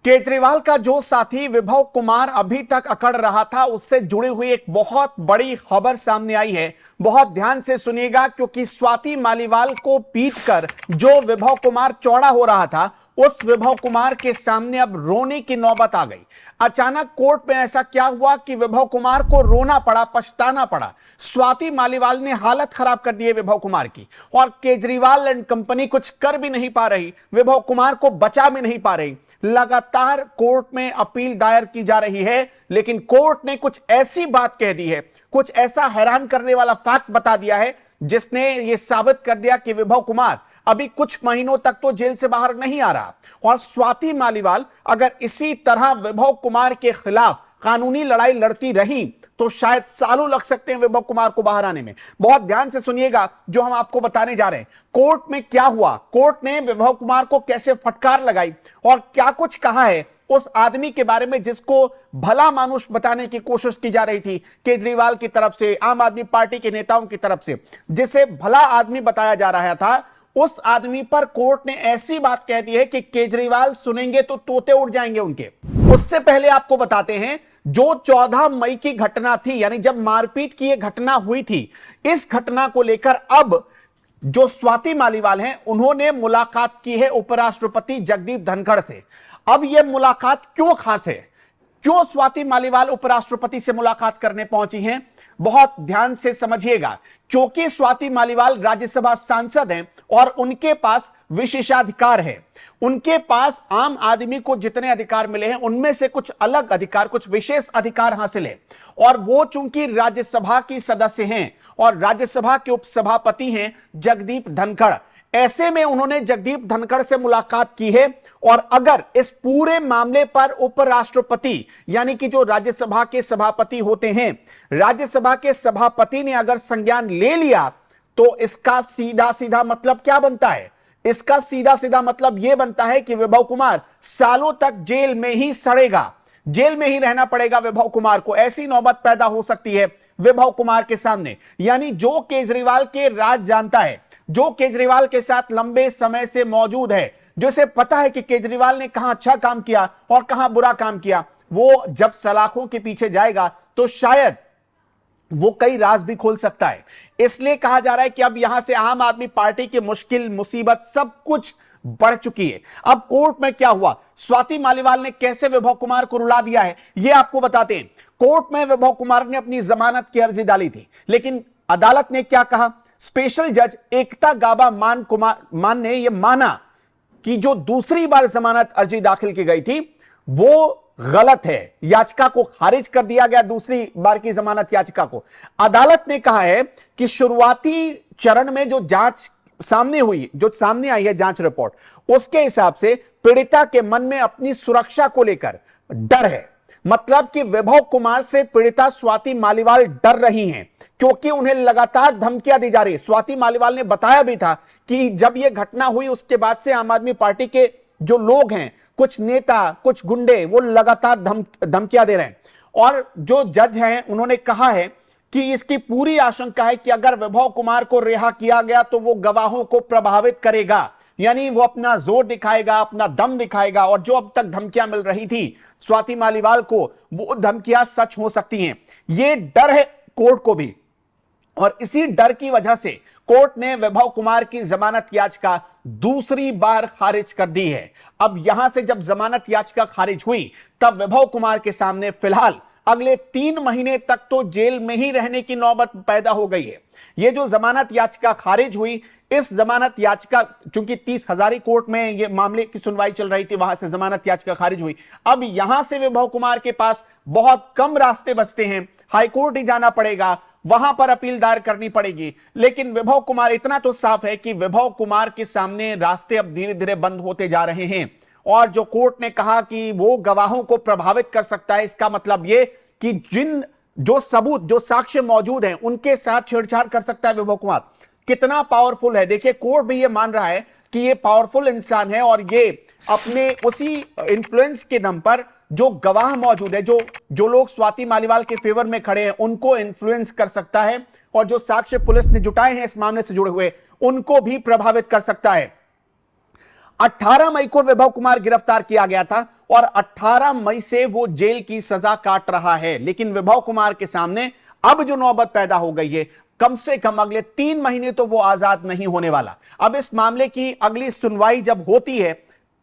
केजरीवाल का जो साथी विभव कुमार अभी तक अकड़ रहा था, उससे जुड़ी हुई एक बहुत बड़ी खबर सामने आई है। बहुत ध्यान से सुनिएगा, क्योंकि स्वाति मालीवाल को पीटकर जो विभव कुमार चौड़ा हो रहा था, उस विभव कुमार के सामने अब रोने की नौबत आ गई। अचानक कोर्ट में ऐसा क्या हुआ कि विभव कुमार को रोना पड़ा, पछताना पड़ा। स्वाति मालीवाल ने हालत खराब कर दी है विभव कुमार की, और केजरीवाल एंड कंपनी कुछ कर भी नहीं पा रही, विभव कुमार को बचा भी नहीं पा रही। लगातार कोर्ट में अपील दायर की जा रही है, लेकिन कोर्ट ने कुछ ऐसी बात कह दी है, कुछ ऐसा हैरान करने वाला फैक्ट बता दिया है, जिसने यह साबित कर दिया कि विभव कुमार अभी कुछ महीनों तक तो जेल से बाहर नहीं आ रहा। और स्वाति मालीवाल अगर इसी तरह विभव कुमार के खिलाफ कानूनी लड़ाई लड़ती रही तो शायद सालों लग सकते हैं विभव कुमार को बाहर आने में। बहुत ध्यान से सुनिएगा जो हम आपको बताने जा रहे हैं। कोर्ट में क्या हुआ, कोर्ट ने विभव कुमार को कैसे फटकार लगाई और क्या कुछ कहा है उस आदमी के बारे में जिसको भला मानुष बताने की कोशिश की जा रही थी केजरीवाल की तरफ से, आम आदमी पार्टी के नेताओं की तरफ से। जिसे भला आदमी बताया जा रहा था, उस आदमी पर कोर्ट ने ऐसी बात कह दी है कि केजरीवाल सुनेंगे तो तोते उड़ जाएंगे उनके। उससे पहले आपको बताते हैं, जो 14 मई की घटना थी, यानी जब मारपीट की यह घटना हुई थी, इस घटना को लेकर अब जो स्वाति मालीवाल हैं, उन्होंने मुलाकात की है उपराष्ट्रपति जगदीप धनखड़ से। अब यह मुलाकात क्यों खास है, क्यों स्वाति मालीवाल उपराष्ट्रपति से मुलाकात करने पहुंची हैं, बहुत ध्यान से समझिएगा। क्योंकि स्वाति मालीवाल राज्यसभा सांसद हैं और उनके पास विशेषाधिकार है। उनके पास आम आदमी को जितने अधिकार मिले हैं, उनमें से कुछ अलग अधिकार, कुछ विशेष अधिकार हासिल है। और वो चूंकि राज्यसभा की सदस्य हैं और राज्यसभा के उपसभापति हैं जगदीप धनखड़, ऐसे में उन्होंने जगदीप धनखड़ से मुलाकात की है। और अगर इस पूरे मामले पर उपराष्ट्रपति, यानी कि जो राज्यसभा के सभापति होते हैं, राज्यसभा के सभापति ने अगर संज्ञान ले लिया, तो इसका सीधा सीधा मतलब क्या बनता है? इसका सीधा सीधा मतलब यह बनता है कि विभव कुमार सालों तक जेल में ही सड़ेगा, जेल में ही रहना पड़ेगा विभव कुमार को। ऐसी नौबत पैदा हो सकती है विभव कुमार के सामने। यानी जो केजरीवाल के राज जानता है, जो केजरीवाल के साथ लंबे समय से मौजूद है, जिसे पता है कि केजरीवाल ने कहां अच्छा काम किया और कहां बुरा काम किया, वो जब सलाखों के पीछे जाएगा तो शायद वो कई राज भी खोल सकता है। इसलिए कहा जा रहा है कि अब यहां से आम आदमी पार्टी की मुश्किल, मुसीबत सब कुछ बढ़ चुकी है। अब कोर्ट में क्या हुआ, स्वाति मालीवाल ने कैसे विभव कुमार को रुला दिया है, यह आपको बताते हैं। कोर्ट में विभव कुमार ने अपनी जमानत की अर्जी डाली थी, लेकिन अदालत ने क्या कहा? स्पेशल जज एकता गाबा मान ने यह माना कि जो दूसरी बार जमानत अर्जी दाखिल की गई थी वो गलत है, याचिका को खारिज कर दिया गया, दूसरी बार की जमानत याचिका को। अदालत ने कहा है कि शुरुआती चरण में जो जांच सामने हुई, जो सामने आई है जांच रिपोर्ट, उसके हिसाब से पीड़िता के मन में अपनी सुरक्षा को लेकर डर है। मतलब कि विभव कुमार से पीड़िता स्वाति मालीवाल डर रही हैं, क्योंकि उन्हें लगातार धमकियां दी जा रही है। स्वाति मालीवाल ने बताया भी था कि जब यह घटना हुई उसके बाद से आम आदमी पार्टी के जो लोग हैं, कुछ नेता, कुछ गुंडे, वो लगातार धमकियां दे रहे हैं। और जो जज हैं उन्होंने कहा है कि इसकी पूरी आशंका है कि अगर विभव कुमार को रिहा किया गया तो वो गवाहों को प्रभावित करेगा, यानी वो अपना जोर दिखाएगा, अपना दम दिखाएगा। और जो अब तक धमकियां मिल रही थी स्वाति मालीवाल को, वो धमकियां सच हो सकती हैं। ये डर है कोर्ट को भी, और इसी डर की वजह से कोर्ट ने विभव कुमार की जमानत याचिका दूसरी बार खारिज कर दी है। अब यहां से जब जमानत याचिका खारिज हुई, तब विभव कुमार के सामने फिलहाल अगले 3 महीने तक तो जेल में ही रहने की नौबत पैदा हो गई है। यह जो जमानत याचिका खारिज हुई, इस जमानत याचिका, चूंकि 30 हजारी कोर्ट में यह मामले की सुनवाई चल रही थी, वहां से जमानत याचिका खारिज हुई। अब यहां से विभव कुमार के पास बहुत कम रास्ते बचते हैं, हाईकोर्ट ही जाना पड़ेगा, वहां पर अपील दायर करनी पड़ेगी। लेकिन विभव कुमार, इतना तो साफ है कि विभव कुमार के सामने रास्ते अब धीरे धीरे बंद होते जा रहे हैं। और जो कोर्ट ने कहा कि वो गवाहों को प्रभावित कर सकता है, इसका मतलब ये कि जो सबूत, जो साक्ष्य मौजूद हैं, उनके साथ छेड़छाड़ कर सकता है विभव कुमार। कितना पावरफुल है, देखिए कोर्ट भी ये मान रहा है कि ये पावरफुल इंसान है और ये अपने उसी इन्फ्लुएंस के दम पर जो गवाह मौजूद है, जो लोग स्वाति मालीवाल के फेवर में खड़े हैं, उनको इन्फ्लुएंस कर सकता है, और जो साक्ष्य पुलिस ने जुटाए हैं इस मामले से जुड़े हुए, उनको भी प्रभावित कर सकता है। 18 मई को विभव कुमार गिरफ्तार किया गया था और 18 मई से वो जेल की सजा काट रहा है। लेकिन विभव कुमार के सामने अब जो नौबत पैदा हो गई है, कम से कम अगले 3 महीने तो वो आजाद नहीं होने वाला। अब इस मामले की अगली सुनवाई जब होती है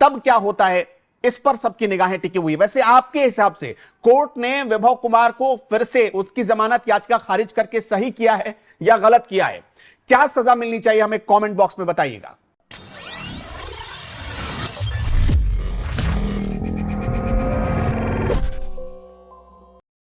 तब क्या होता है, इस पर सबकी निगाहें टिकी हुई। वैसे आपके हिसाब से कोर्ट ने विभव कुमार को फिर से उसकी जमानत याचिका खारिज करके सही किया है या गलत किया है? क्या सजा मिलनी चाहिए, हमें कमेंट बॉक्स में बताइएगा।